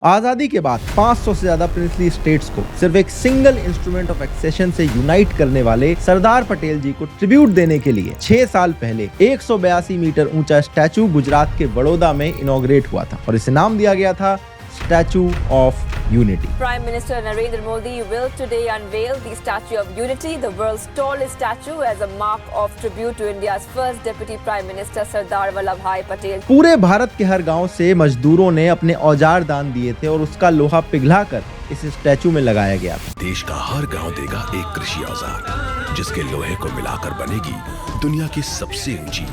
आजादी के बाद 500 से ज्यादा प्रिंसली स्टेट्स को सिर्फ एक सिंगल इंस्ट्रूमेंट ऑफ एक्सेशन से यूनाइट करने वाले सरदार पटेल जी को ट्रिब्यूट देने के लिए 6 साल पहले 182 मीटर ऊंचा स्टैचू गुजरात के बड़ौदा में इनॉग्रेट हुआ था और इसे नाम दिया गया था statue of unity. Prime Minister Narendra Modi will today unveil the Statue of Unity, the world's tallest statue, as a mark of tribute to India's first Deputy Prime Minister Sardar Vallabhbhai Patel. पूरे भारत के हर गांव से मजदूरों ने अपने औजार दान दिए थे और उसका लोहा पिघलाकर इस स्टैचू में लगाया गया था। देश का हर गांव देगा एक कृषि औजार जिसके लोहे को मिलाकर बनेगी दुनिया की सबसे ऊंची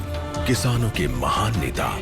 किसानों के महान नेता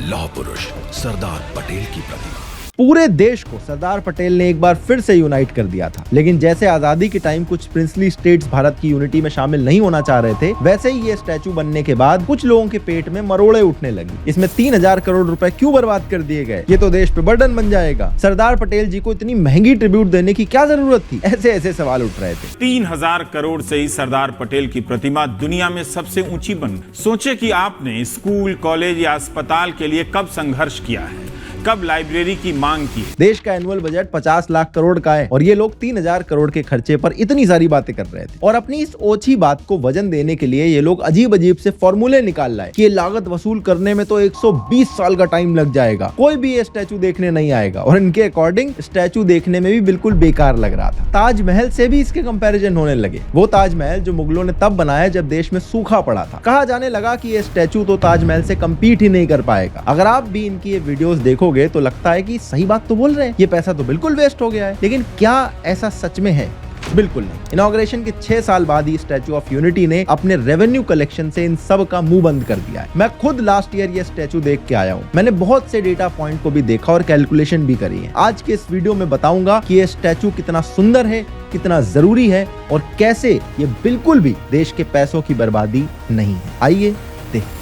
लौह पुरुष सरदार पटेल की प्रतिमा। पूरे देश को सरदार पटेल ने एक बार फिर से यूनाइट कर दिया था, लेकिन जैसे आजादी के टाइम कुछ प्रिंसली स्टेट्स भारत की यूनिटी में शामिल नहीं होना चाह रहे थे, वैसे ही ये स्टैचू बनने के बाद कुछ लोगों के पेट में मरोड़े उठने लगी। इसमें 3000 करोड़ रुपए क्यों बर्बाद कर दिए गए? ये तो देश पे बर्डन बन जाएगा। सरदार पटेल जी को इतनी महंगी ट्रिब्यूट देने की क्या जरूरत थी? ऐसे ऐसे सवाल उठ रहे थे। 3000 करोड़ से ही सरदार पटेल की प्रतिमा दुनिया में सबसे ऊंची बन। सोचे कि आपने स्कूल, कॉलेज या अस्पताल के लिए कब संघर्ष किया है, कब लाइब्रेरी की मांग की। देश का एनुअल बजट 50 लाख करोड़ का है और ये लोग 3000 करोड़ के खर्चे पर इतनी सारी बातें कर रहे थे। और अपनी इस ओछी बात को वजन देने के लिए ये लोग अजीब अजीब से फॉर्मूले निकाल लाए कि ये लागत वसूल करने में तो 120 साल का टाइम लग जाएगा, कोई भी ये स्टैचू देखने नहीं आएगा। और इनके अकॉर्डिंग स्टैचू देखने में भी बिल्कुल बेकार लग रहा था। ताजमहल से भी इसके कंपैरिजन होने लगे। वो ताजमहल जो मुगलों ने तब बनाया जब देश में सूखा पड़ा था। कहा जाने लगा कि ये स्टैचू तो ताजमहल से कम्पीट ही नहीं कर पाएगा। अगर आप भी इनकी ये वीडियोस देखोगे तो लगता है कि सही बात तो बोल रहे हैं, ये पैसा तो बिल्कुल वेस्ट हो गया है। लेकिन क्या ऐसा सच में है? बिल्कुल नहीं। इनॉग्रेशन के 6 साल बाद ही स्टैचू ऑफ यूनिटी ने अपने रेवेन्यू कलेक्शन से इन सब का मुंह बंद कर दिया है। मैं खुद लास्ट ईयर ये स्टैचू देख के आया हूँ। मैंने बहुत से डेटा पॉइंट को भी देखा और कैलकुलेशन भी करी है। आज के इस वीडियो में बताऊंगा कि ये स्टैचू कितना सुंदर है, कितना जरूरी है और कैसे ये बिल्कुल भी देश के पैसों की बर्बादी नहीं है। आइए देखते।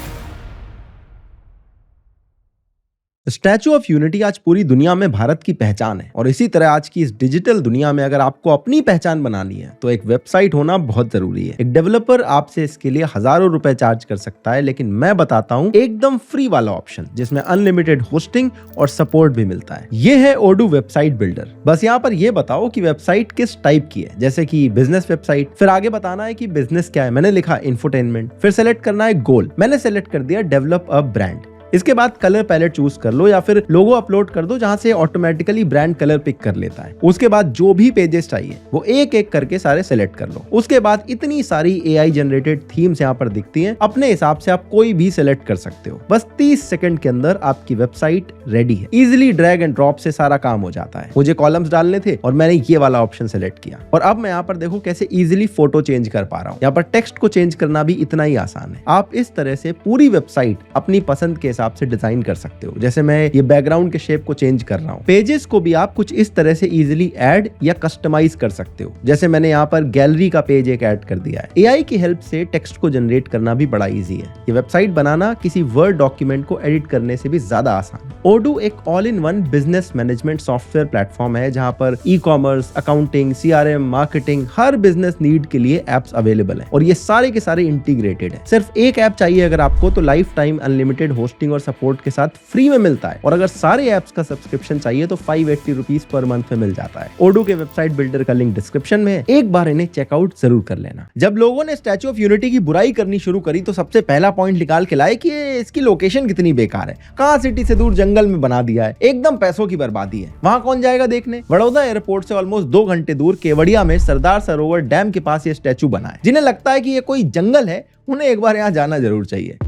स्टैचू ऑफ यूनिटी आज पूरी दुनिया में भारत की पहचान है और इसी तरह आज की इस डिजिटल दुनिया में अगर आपको अपनी पहचान बनानी है तो एक वेबसाइट होना बहुत जरूरी है। एक डेवलपर आपसे इसके लिए हजारों रुपए चार्ज कर सकता है, लेकिन मैं बताता हूं एकदम फ्री वाला ऑप्शन जिसमें अनलिमिटेड होस्टिंग और सपोर्ट भी मिलता है। ये है ओडू वेबसाइट बिल्डर। बस यहाँ पर ये बताओ कि वेबसाइट किस टाइप की है, जैसे कि बिजनेस वेबसाइट, फिर आगे बताना है कि बिजनेस क्या है, मैंने लिखा इंफोटेनमेंट, फिर सेलेक्ट करना है गोल, मैंने सेलेक्ट कर दिया डेवलप अ ब्रांड। इसके बाद कलर पैलेट चूज कर लो या फिर लोगो अपलोड कर दो जहां से ऑटोमेटिकली ब्रांड कलर पिक कर लेता है। उसके बाद जो भी पेजेस चाहिए वो एक एक करके सारे सेलेक्ट कर लो। उसके बाद इतनी सारी एआई जनरेटेड थीम्स यहाँ पर दिखती हैं, अपने हिसाब से आप कोई भी सेलेक्ट कर सकते हो। बस 30 सेकंड के अंदर आपकी वेबसाइट रेडी है। इजिली ड्रैग एंड ड्रॉप से सारा काम हो जाता है। मुझे कॉलम्स डालने थे और मैंने ये वाला ऑप्शन सेलेक्ट किया और अब मैं यहाँ पर देखो कैसे इजिली फोटो चेंज कर पा रहा हूँ। यहाँ पर टेक्स्ट को चेंज करना भी इतना ही आसान है। आप इस तरह से पूरी वेबसाइट अपनी पसंद के हिसाब से डिजाइन कर सकते हो। जैसे मैं ये बैकग्राउंड के शेप को चेंज कर रहा हूँ। पेजेस को भी आप कुछ इस तरह से इजीली ऐड या कस्टमाइज कर सकते हो। जैसे मैंने यहाँ पर गैलरी का पेज एक ऐड कर दिया है। एआई की हेल्प से टेक्स्ट को जनरेट करना भी बड़ा इजी है। ये वेबसाइट बनाना किसी वर्ड डॉक्यूमेंट को एडिट करने से भी ज्यादा आसान है। ओडू एक all in one business management software platform है जहां पर ई-कॉमर्स, अकाउंटिंग, सीआरएम, मार्केटिंग, हर बिजनेस नीड के लिए एप्स अवेलेबल है और ये सारे के सारे इंटीग्रेटेड है। सिर्फ एक ऐप चाहिए अगर आपको तो लाइफ टाइम अनलिमिटेड होस्टिंग और सपोर्ट के साथ फ्री में मिलता है और अगर सारे ऐप्स का सब्सक्रिप्शन चाहिए तो 580 रुपीज पर मंथ में मिल जाता है। ओडू के वेबसाइट बिल्डर का लिंक डिस्क्रिप्शन में है, एक बार इन्हें चेकआउट जरूर कर लेना। जब लोगों ने स्टैचू ऑफ यूनिटी की बुराई करनी शुरू करी तो सबसे पहला पॉइंट निकाल के लाए कि इसकी लोकेशन कितनी बेकार है, कहां सिटी से दूर जंगल में बना दिया है, एकदम पैसों की बर्बादी है, वहां कौन जाएगा देखने। बड़ौदा एयरपोर्ट से ऑलमोस्ट 2 घंटे दूर केवड़िया में सरदार सरोवर डैम के पास ये स्टैचू बना है। जिन्हें लगता है कि ये कोई जंगल है उन्हें एक बार यहाँ जाना जरूर चाहिए।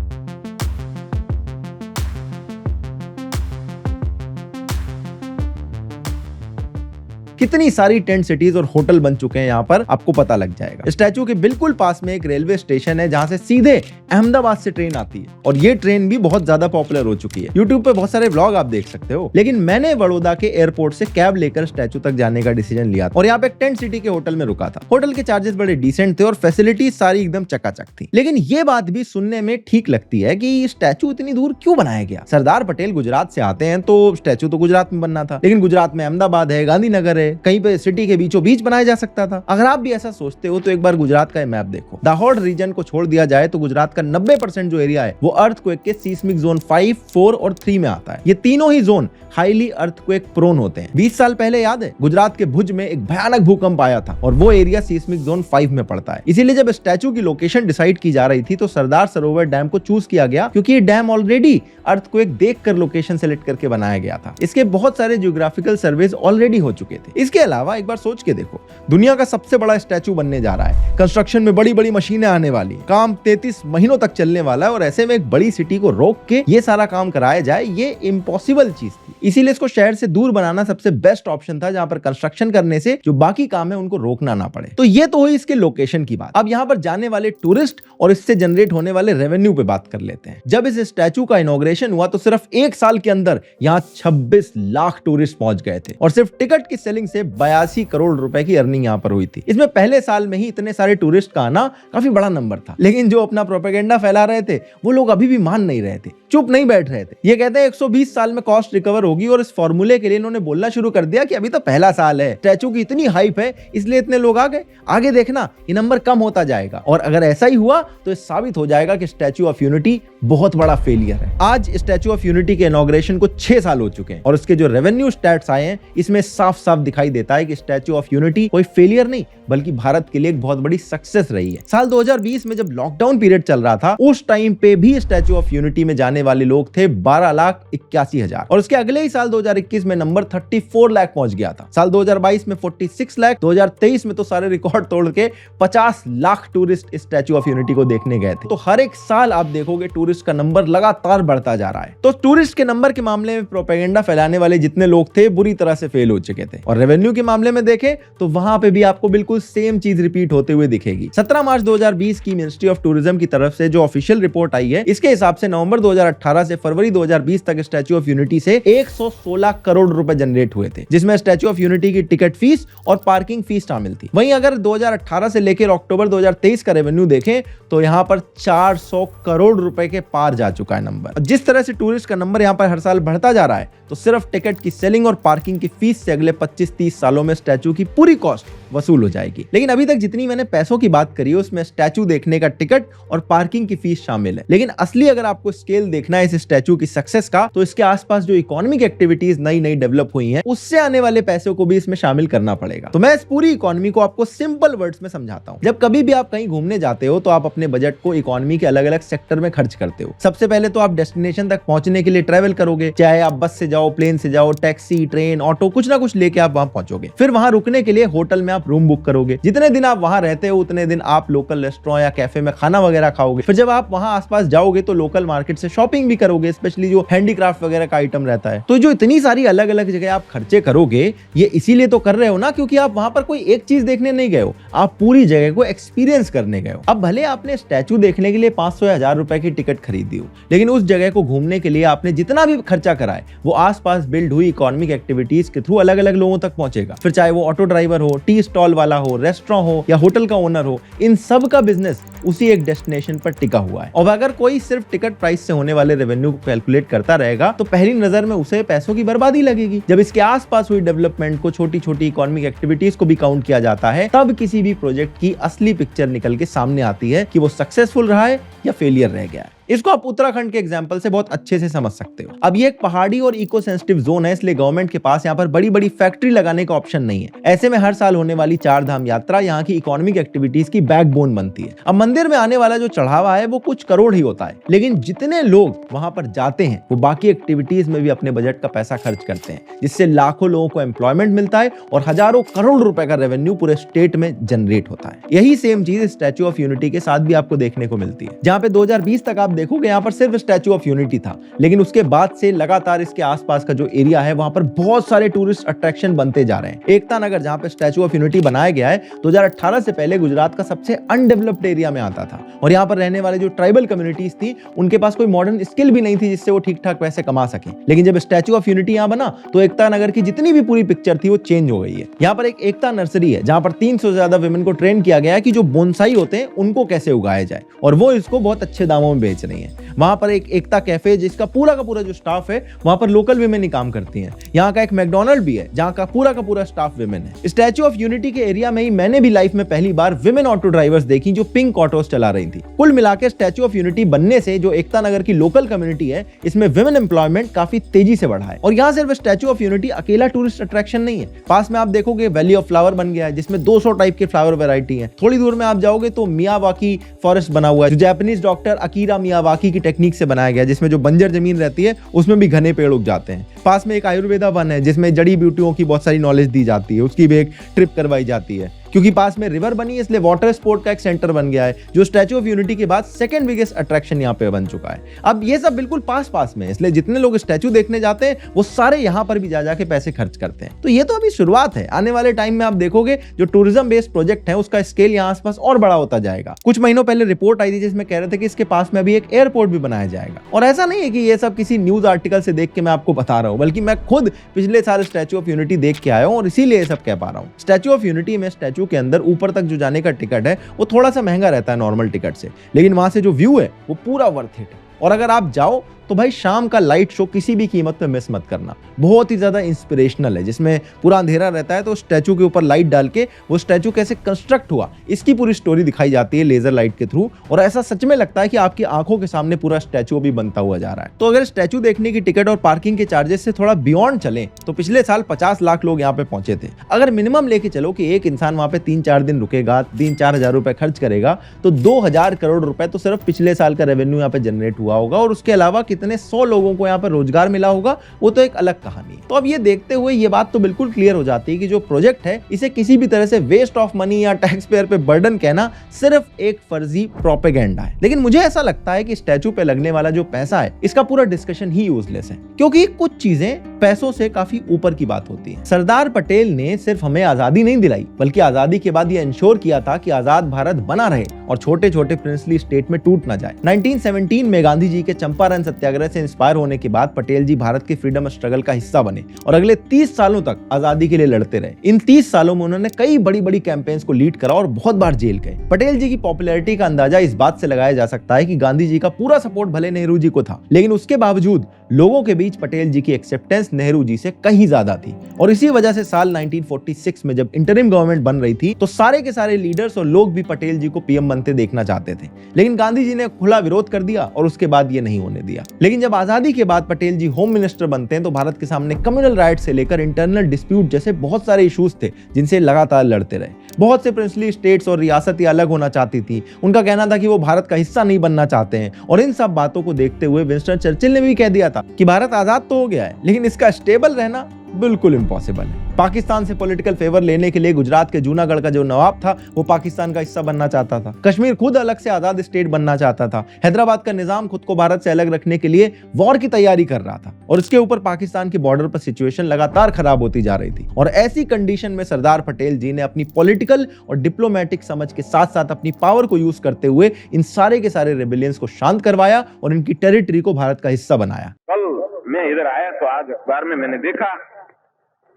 कितनी सारी टेंट सिटीज और होटल बन चुके हैं यहाँ पर, आपको पता लग जाएगा। स्टैचू के बिल्कुल पास में एक रेलवे स्टेशन है जहाँ से सीधे अहमदाबाद से ट्रेन आती है और ये ट्रेन भी बहुत ज्यादा पॉपुलर हो चुकी है। यूट्यूब पे बहुत सारे व्लॉग आप देख सकते हो। लेकिन मैंने बड़ौदा के एयरपोर्ट से कैब लेकर स्टैचू तक जाने का डिसीजन लिया और यहाँ पे एक टेंट सिटी के होटल में रुका था। होटल के चार्जेस बड़े डिसेंट थे और फैसिलिटीज सारी एकदम चकाचक थी। लेकिन ये बात भी सुनने में ठीक लगती है कि स्टैचू इतनी दूर क्यों बनाया गया। सरदार पटेल गुजरात से आते हैं तो स्टैचू तो गुजरात में बनना था, लेकिन गुजरात में अहमदाबाद है, गांधीनगर है, है, कहीं पे सिटी के बीचों बीच बनाया जा सकता था। अगर आप भी ऐसा सोचते हो तो एक बार गुजरात का मैप देखो। दाहोद रीजन को छोड़ दिया जाए तो गुजरात का 90% जो एरिया है वो अर्थक्वेक के सीस्मिक जोन 5, 4 और 3 में आता है। ये तीनों ही जोन हाईली अर्थक्वेक प्रोन होते हैं। 20 साल पहले याद है गुजरात के भुज में एक भयानक भूकंप आया था और वो एरिया सीस्मिक जोन 5 में पड़ता है। इसीलिए जब स्टैचू की लोकेशन डिसाइड की जा रही थी तो सरदार सरोवर डैम को चूज किया गया, क्योंकि ये डैम ऑलरेडी अर्थक्वेक देखकर लोकेशन सेलेक्ट करके बनाया गया था। इसके बहुत सारे जियोग्राफिकल सर्वेज ऑलरेडी हो चुके थे। इसके अलावा एक बार सोच के देखो, दुनिया का सबसे बड़ा स्टैचू बनने जा रहा है, कंस्ट्रक्शन में बड़ी बड़ी मशीनें आने वाली, काम 33 महीनों तक चलने वाला है और ऐसे में एक बड़ी सिटी को रोक के ये सारा काम कराया जाए, ये इम्पॉसिबल चीज थी। इसीलिए इसको शहर से दूर बनाना सबसे बेस्ट ऑप्शन था, जहां पर कंस्ट्रक्शन करने से जो बाकी काम है उनको रोकना ना पड़े। तो ये तो हुई इसके लोकेशन की बात। अब यहाँ पर जाने वाले टूरिस्ट और इससे जनरेट होने वाले रेवेन्यू पे बात कर लेते हैं। जब इस स्टैचू का इनॉग्रेशन हुआ तो सिर्फ एक साल के अंदर यहाँ 26 लाख टूरिस्ट पहुंच गए थे और सिर्फ टिकट की सेलिंग से 82 करोड़ रुपए की अर्निंग यहाँ पर हुई थी। इसमें पहले साल में ही इतने सारे टूरिस्ट का आना काफी बड़ा नंबर था, लेकिन जो अपना प्रोपेगेंडा फैला रहे थे वो लोग अभी भी मान नहीं रहे थे, चुप नहीं बैठ रहे थे। ये कहते हैं 120 साल में कॉस्ट रिकवर होगी और इस फॉर्मूले के लिए इन्होंने बोलना शुरू कर दिया कि अभी तो पहला साल है, स्टैचू की इतनी हाइप है इसलिए इतने लोग आ गए, आगे देखना ये नंबर कम होता जाएगा। और अगर ऐसा ही हुआ तो साबित हो जाएगा कि स्टैचू ऑफ यूनिटी बहुत बड़ा फेलियर है। आज स्टैचू ऑफ यूनिटी के इनॉग्रेशन को 6 साल हो चुके हैं और उसके जो रेवेन्यू स्टैट्स आए हैं इसमें साफ साफ दिखाई देता है कि स्टैचू ऑफ यूनिटी कोई फेलियर नहीं बल्कि भारत के लिए एक बहुत बड़ी सक्सेस रही है। साल 2020 में जब लॉकडाउन पीरियड चल रहा था उस टाइम पे भी स्टैचू ऑफ यूनिटी में जाने वाले लोग थे 12,81,000 और उसके अगले ही साल 2021 में नंबर 34 लाख पहुंच गया था। साल 2022 में 46 लाख, 2023 में तो सारे रिकॉर्ड तोड़ के 50 lakh tourist statue of unity को देखने गए थे। तो हर एक साल आप देखोगे टूरिस्ट का नंबर लगातार बढ़ता जा रहा है। तो टूरिस्ट के नंबर के मामले में प्रोपेगेंडा फैलाने वाले जितने लोग थे बुरी तरह से फेल हो चुके थे और रेवेन्यू के मामले में देखें तो वहां पे भी आपको बिल्कुल सेम चीज रिपीट होते हुए दिखेगी। 17 मार्च 2020 की मिनिस्ट्री ऑफ टूरिज्म की तरफ से जो ऑफिशियल रिपोर्ट आई है इसके हिसाब से नवंबर 2018 से फरवरी 2020 तक स्टैचू ऑफ यूनिटी से 116 करोड़ रुपए जनरेट हुए थे, जिसमें स्टैचू ऑफ यूनिटी की टिकट फीस और पार्किंग फीस शामिल थी। वहीं अगर 2018 से लेकर अक्टूबर 2023 का रेवेन्यू देखें तो यहाँ पर 400 करोड़ रुपए के पार जा चुका है नंबर। जिस तरह से टूरिस्ट का नंबर यहाँ पर हर साल बढ़ता जा रहा है तो सिर्फ टिकट की सेलिंग और पार्किंग की फीस से अगले 25-30 सालों में स्टैचू की पूरी कॉस्ट वसूल हो जाएगी। लेकिन अभी तक जितनी मैंने पैसों की बात करी है उसमें स्टैचू देखने का टिकट और पार्किंग की फीस शामिल है, लेकिन असली अगर आपको स्केल देखना है इस स्टैचू की सक्सेस का तो इसके आसपास जो इकोनॉमिक एक्टिविटीज नई नई डेवलप हुई हैं उससे आने वाले पैसों को भी इसमें शामिल करना पड़ेगा। तो मैं इस पूरी इकोनॉमी को आपको सिंपल वर्ड्स में समझाता हूँ। जब कभी भी आप कहीं घूमने जाते हो तो आप अपने बजट को इकोनॉमी के अलग अलग सेक्टर में खर्च करते हो। सबसे पहले तो आप डेस्टिनेशन तक पहुंचने के लिए ट्रेवल करोगे, चाहे आप बस से जाओ, प्लेन से जाओ, टैक्सी, ट्रेन, ऑटो, कुछ ना कुछ लेके आप वहां पहुंचोगे। फिर वहां रुकने के लिए होटल में आप रूम बुक करोगे। जितने दिन आप वहां रहते हो उतने दिन आप लोकल रेस्टोरेंट या कैफे में खाना वगैरह खाओगे। फिर जब आप वहां आसपास जाओगे तो लोकल मार्केट से शॉपिंग भी करोगे, स्पेशली जो हैंडीक्राफ्ट वगैरह का आइटम रहता है। तो जो इतनी सारी अलग अलग जगह आप खर्चे करोगे ये इसीलिए तो कर रहे हो ना क्योंकि आप वहां पर कोई एक चीज देखने नहीं गए हो, आप पूरी जगह को एक्सपीरियंस करने गए हो। अब भले आपने स्टैचू देखने के लिए 500 या 1000 रुपए की टिकट खरीदी हो, लेकिन उस जगह को घूमने के लिए आपने जितना भी खर्चा करा है वो आसपास बिल्ड हुई इकोनॉमिक एक्टिविटीज के थ्रू अलग अलग लोगों तक पहुंचेगा। फिर चाहे वो ऑटो ड्राइवर हो, टी स्टॉल वाला हो, रेस्टोरेंट हो या होटल का ओनर हो, इन सब का बिजनेस उसी एक डेस्टिनेशन पर टिका हुआ है। और अगर कोई सिर्फ टिकट प्राइस से होने वाले रेवेन्यू को कैलकुलेट करता रहेगा तो पहली नजर में उसे पैसों की बर्बादी लगेगी। जब इसके आसपास हुई डेवलपमेंट को, छोटी छोटी इकोनॉमिक एक्टिविटीज को भी काउंट किया जाता है, तब किसी भी प्रोजेक्ट की असली पिक्चर निकल के सामने आती है कि वो सक्सेसफुल रहा है या फेलियर रह गया है। इसको आप उत्तराखंड के एग्जांपल से बहुत अच्छे से समझ सकते हो। अब ये एक पहाड़ी और इको सेंसिटिव जोन है, इसलिए गवर्नमेंट के पास यहाँ पर बड़ी बड़ी फैक्ट्री लगाने का ऑप्शन नहीं है। ऐसे में हर साल होने वाली 4 धाम यात्रा यहाँ की इकोनॉमिक एक्टिविटीज की बैकबोन बनती है। अब मंदिर में आने वाला जो चढ़ावा है वो कुछ करोड़ ही होता है, लेकिन जितने लोग वहां पर जाते हैं वो बाकी एक्टिविटीज में भी अपने बजट का पैसा खर्च करते हैं, जिससे लाखों लोगों को एम्प्लॉयमेंट मिलता है और हजारों करोड़ रुपए का रेवेन्यू पूरे स्टेट में जनरेट होता है। यही सेम चीज स्टैचू ऑफ यूनिटी के साथ भी आपको देखने को मिलती है, जहां पे 2020 तक आप देखोगे यहाँ पर सिर्फ स्टैचू ऑफ यूनिटी था, लेकिन उसके बाद से लगातार इसके आसपास का जो एरिया है वहां पर बहुत सारे टूरिस्ट अट्रैक्शन बनते जा रहे हैं। एकता नगर जहां पे स्टैचू ऑफ यूनिटी बनाया गया है 2018 से पहले गुजरात का सबसे अनडेवलप्ड एरिया में आता था और यहाँ पर रहने वाले जो ट्राइबल कम्युनिटीज थी उनके पास कोई मॉडर्न स्किल भी नहीं थी जिससे वो ठीक ठाक पैसे कमा सके। लेकिन जब स्टैचू ऑफ यूनिटी यहाँ बना तो एकता नगर की जितनी भी पूरी पिक्चर थी वो चेंज हो गई है। यहाँ पर एक एकता नर्सरी है जहाँ पर 300 से ज्यादा विमेन को ट्रेन किया गया है कि जो बोनसाई होते हैं उनको कैसे उगाया जाए और वो इसको बहुत अच्छे दामों में बेच बेच रही हैं। वहां पर एक एकता कैफे जिसका पूरा का पूरा जो स्टाफ है वहां पर लोकल विमेन ही काम करती हैं। यहाँ का एक मैकडोनल्ड भी है जहाँ का पूरा स्टाफ विमेन है। स्टैच्यू ऑफ यूनिटी के एरिया में ही मैंने भी लाइफ में पहली बार विमेन ऑटो ड्राइवर्स देखी जो पिंक ऑटोस चला रही थी। कुल मिलाकर स्टैच्यू ऑफ यूनिटी बनने से जो एकता नगर की लोकल कम्युनिटी है इसमें विमेन एम्प्लॉयमेंट काफी तेजी से बढ़ा है। और यहाँ सिर्फ स्टैच्यू ऑफ यूनिटी अकेला टूरिस्ट अट्रैक्शन नहीं है, पास में आप देखोगे वैली ऑफ फ्लावर बन गया है जिसमें 200 टाइप के फ्लावर वैरायटी है। थोड़ी दूर में आप जाओगे तो मियावाकी फॉरेस्ट बना हुआ है जो जापानीज डॉक्टर अकीरा मियावाकी की टेक्निक से बनाया गया, जिसमें जो बंजर जमीन रहती है उसमें भी घने पेड़ उग जाते हैं। पास में एक आयुर्वेदा वन है जिसमें जड़ी बूटियों की बहुत सारी नॉलेज दी जाती है, उसकी भी एक ट्रिप करवाई जाती है। क्योंकि पास में रिवर बनी है इसलिए वाटर स्पोर्ट का एक सेंटर बन गया है जो स्टैच्यू ऑफ यूनिटी के बाद सेकंड बिगेस्ट अट्रैक्शन यहाँ पे बन चुका है। अब ये सब बिल्कुल पास में है इसलिए जितने लोग स्टैच्यू देखने जाते हैं वो सारे यहाँ पर भी जा जाके पैसे खर्च करते हैं। तो ये तो अभी शुरुआत है, आने वाले टाइम में आप देखोगे जो टूरिज्म बेस्ड प्रोजेक्ट है उसका स्केल यहाँ आसपास और बड़ा होता जाएगा। कुछ महीनों पहले रिपोर्ट आई थी जिसमें कह रहे थे कि इसके पास में अभी एक एयरपोर्ट भी बनाया जाएगा। और ऐसा नहीं है कि ये सब किसी न्यूज आर्टिकल से देख के मैं आपको बता रहा हूँ, बल्कि मैं खुद पिछले साल स्टैच्यू ऑफ यूनिटी देख के आया हूँ और इसीलिए ये सब कह पा रहा हूँ। स्टैच्यू ऑफ यूनिटी में स्टैच्यू के अंदर ऊपर जो जाने का टिकट है वो थोड़ा सा महंगा रहता है नॉर्मल टिकट से, लेकिन वहां से जो व्यू है वो पूरा वर्थ इट है। और अगर आप जाओ तो भाई शाम का लाइट शो किसी भी कीमत पे मिस मत करना, बहुत ही ज्यादा इंस्पिरेशनल है जिसमें पूरा अंधेरा रहता है तो स्टैचू के ऊपर लाइट डाल के वो स्टैचू कैसे कंस्ट्रक्ट हुआ इसकी पूरी स्टोरी दिखाई जाती है लेजर लाइट के थ्रू। और ऐसा सच में लगता है कि आपकी आंखों के सामने पूरा स्टैचू भी बनता हुआ जा रहा है। तो अगर स्टैचू देखने की टिकट और पार्किंग के चार्जेस से थोड़ा बियॉन्ड चले तो पिछले साल 50 लाख लोग यहाँ पे पहुंचे थे। अगर मिनिमम लेके चलो कि एक इंसान वहां पे 3-4 दिन रुकेगा, 3-4 हजार रुपए खर्च करेगा तो 2000 करोड़ रुपए तो सिर्फ पिछले साल का रेवेन्यू यहाँ पे जनरेट हुआ होगा। और उसके अलावा कितने 100 लोगों को यहाँ पर रोजगार मिला होगा वो तो एक अलग कहानी है। तो अब ये देखते हुए ये बात तो बिल्कुल क्लियर हो जाती है कि जो प्रोजेक्ट है इसे किसी भी तरह से वेस्ट ऑफ मनी या टैक्स पेयर पे बर्डन कहना सिर्फ एक फर्जी प्रोपेगेंडा है। लेकिन मुझे ऐसा लगता है कि स्टैचू पे लगने वाला जो पैसा है इसका पूरा डिस्कशन ही यूजलेस है, क्योंकि कुछ चीजें पैसों से काफी ऊपर की बात होती है। सरदार पटेल ने सिर्फ हमें आजादी नहीं दिलाई बल्कि आजादी के बाद ये इंश्योर किया था कि आजाद भारत बना रहे और छोटे छोटे प्रिंसली स्टेट में टूट ना जाए। 1917 में गांधी जी के चंपारण सत्याग्रह से इंस्पायर होने के बाद पटेल जी भारत के फ्रीडम स्ट्रगल का हिस्सा बने और अगले 30 सालों तक आजादी के लिए लड़ते रहे। इन 30 सालों में उन्होंने कई बड़ी बड़ी कैंपेन्स को लीड करा और बहुत बार जेल गए। पटेल जी की पॉपुलैरिटी का अंदाजा इस बात से लगाया जा सकता है कि गांधी जी का पूरा सपोर्ट भले नेहरू जी को था, लेकिन उसके बावजूद लोगों के बीच पटेल जी की एक्सेप्टेंस नेहरू जी से कहीं ज्यादा थी। और इसी वजह से साल 1946 में जब इंटरिम गवर्नमेंट बन रही थी तो सारे के सारे लीडर्स और लोग भी पटेल जी को पीएम बनते देखना चाहते थे, लेकिन गांधी जी ने खुला विरोध कर दिया और उसके बाद ये नहीं होने दिया। लेकिन जब आजादी के बाद पटेल जी होम मिनिस्टर बनते हैं तो भारत के सामने कम्युनल राइट से लेकर इंटरनल डिस्प्यूट जैसे बहुत सारे इश्यूज थे जिनसे लगातार लड़ते रहे। बहुत से प्रिंसली स्टेट्स और रियासतें अलग होना चाहती थी, उनका कहना था कि वो भारत का हिस्सा नहीं बनना चाहते हैं। और इन सब बातों को देखते हुए विंस्टन चर्चिल ने भी कह दिया था कि भारत आजाद तो हो गया है लेकिन इसका स्टेबल रहना बिल्कुल इम्पॉसिबल है। पाकिस्तान से पॉलिटिकल फेवर लेने के लिए गुजरात के जूनागढ़ का जो नवाब था वो पाकिस्तान का हिस्सा बनना चाहता था। कश्मीर खुद अलग से आजाद स्टेट बनना चाहता था। हैदराबाद का निजाम खुद को भारत से अलग रखने के लिए वॉर की तैयारी कर रहा था और इसके ऊपर पाकिस्तान की बॉर्डर पर सिचुएशन लगातार खराब होती जा रही थी। और ऐसी कंडीशन में सरदार पटेल जी ने अपनी पॉलिटिकल और डिप्लोमेटिक समझ के साथ साथ अपनी पावर को यूज करते हुए इन सारे के सारे रेबेलियंस को शांत करवाया और इनकी टेरिटरी को भारत का हिस्सा बनाया। कल मैं इधर आया तो आज अखबार में मैंने देखा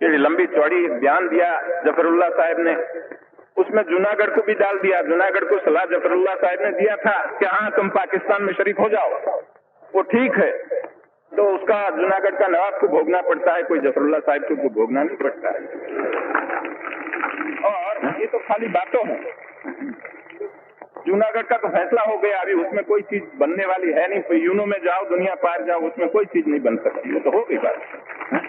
कि लंबी चौड़ी बयान दिया जफरुल्लाह साहब ने, उसमें जूनागढ़ को भी डाल दिया। जूनागढ़ को सलाह जफरुल्लाह साहब ने दिया था कि हाँ तुम पाकिस्तान में शरीक हो जाओ, वो ठीक है, तो उसका जूनागढ़ का नवाब को भोगना पड़ता है, कोई जफरुल्लाह साहब को भोगना नहीं पड़ता है। और ये तो खाली बातों है, जूनागढ़ का तो फैसला हो गया, अभी उसमें कोई चीज बनने वाली है नहीं। यूनो में जाओ, दुनिया पार जाओ, उसमें कोई चीज नहीं बन सकती, वो तो हो गई बात।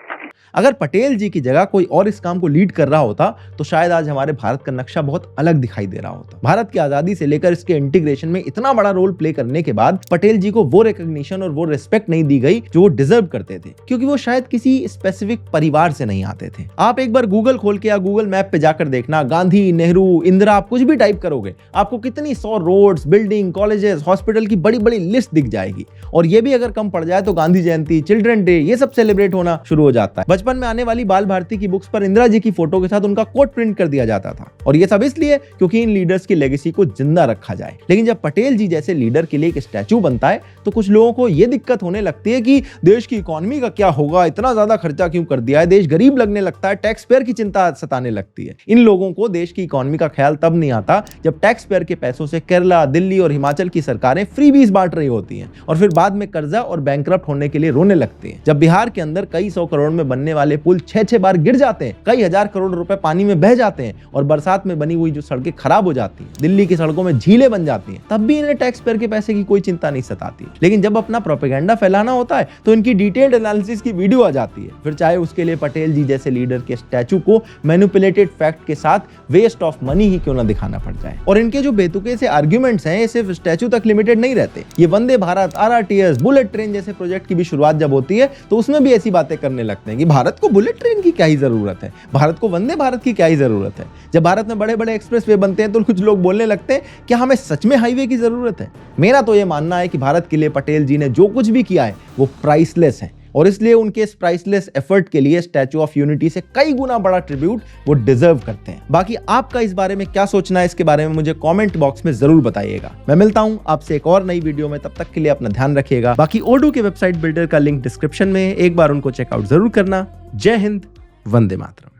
अगर पटेल जी की जगह कोई और इस काम को लीड कर रहा होता तो शायद आज हमारे भारत का नक्शा बहुत अलग दिखाई दे रहा होता। भारत की आजादी से लेकर इसके इंटीग्रेशन में इतना बड़ा रोल प्ले करने के बाद पटेल जी को वो रिकॉग्निशन और वो रिस्पेक्ट नहीं दी गई जो वो डिजर्व करते थे, क्योंकि वो शायद किसी स्पेसिफिक परिवार से नहीं आते थे। आप एक बार गूगल खोल के या गूगल मैप पे जाकर देखना, गांधी, नेहरू, इंदिरा, आप कुछ भी टाइप करोगे आपको कितनी 100 रोड्स, बिल्डिंग, कॉलेजेस, हॉस्पिटल की बड़ी बड़ी लिस्ट दिख जाएगी। और ये भी अगर कम पड़ जाए तो गांधी जयंती, चिल्ड्रन डे, ये सब सेलिब्रेट होना शुरू हो जाता है। है। बचपन में आने वाली बाल भारती की बुक्स पर इंदिरा जी की फोटो के साथ उनका कोट प्रिंट कर दिया जाता था, और ये सब इसलिए क्योंकि इन लीडर्स की लेगेसी को जिंदा रखा जाए। लेकिन जब पटेल जी जैसे लीडर के लिए एक स्टैचू बनता है तो कुछ लोगों को यह दिक्कत होने लगती है कि देश की इकोनॉमी का क्या होगा, इतना ज्यादा खर्चा क्यों कर दिया है, देश गरीब लगने लगता है, टैक्स पेयर की चिंता सताने लगती है। इन लोगों को देश की इकोनॉमी का ख्याल तब नहीं आता जब टैक्स पेयर के पैसों से केरला, दिल्ली और हिमाचल की सरकारें फ्रीबीज बांट रही होती हैं और फिर बाद में कर्जा और बैंकरप्ट होने के लिए रोने लगती हैं। जब बिहार के अंदर कई 100 करोड़ में बनने वाले पुल 6-6 बार गिर जाते हैं, कई हजार करोड़ रुपए पानी में बह जाते हैं और बरसात में बनी हुई जो सड़कें खराब हो जाती हैं, दिल्ली की सड़कों में झीलें बन जाती हैं, तब भी इन्हें टैक्स पेयर के पैसे की कोई चिंता नहीं सताती। लेकिन जब अपना प्रोपेगेंडा फैलाना होता है तो इनकी डिटेल्ड एनालिसिस की वीडियो आ जाती है, फिर चाहे उसके लिए पटेल जी जैसे लीडर के स्टैचू को मैनिपुलेटेड फैक्ट के साथ वेस्ट ऑफ मनी ही क्यों ना दिखाना पड़ जाए। और इनके जो बेतुके से आर्ग्यूमेंट्स हैं ये सिर्फ स्टैचू तक लिमिटेड नहीं रहते। ये Vande Bharat, RRTS, bullet train जैसे प्रोजेक्ट की भी शुरुआत जब होती है तो उसमें भी ऐसी बातें करने लगते हैं कि भारत को बुलेट ट्रेन की क्या ही जरूरत है, भारत को वंदे भारत की क्या ही जरूरत है। जब भारत में बड़े बड़े एक्सप्रेसवे बनते हैं तो कुछ लोग बोलने लगते हैं कि हमें सच में हाईवे की जरूरत है। मेरा तो ये मानना है कि भारत के लिए पटेल जी ने जो कुछ भी किया है वो प्राइसलेस है, और इसलिए उनके इस प्राइसलेस एफर्ट के लिए स्टैचू ऑफ यूनिटी से कई गुना बड़ा ट्रिब्यूट वो डिजर्व करते हैं। बाकी आपका इस बारे में क्या सोचना है, इसके बारे में मुझे कमेंट बॉक्स में जरूर बताइएगा। मैं मिलता हूं आपसे एक और नई वीडियो में, तब तक के लिए अपना ध्यान रखिएगा। बाकी ओडू के वेबसाइट बिल्डर का लिंक डिस्क्रिप्शन में है, एक बार उनको चेकआउट जरूर करना। जय हिंद, वंदे मातरम।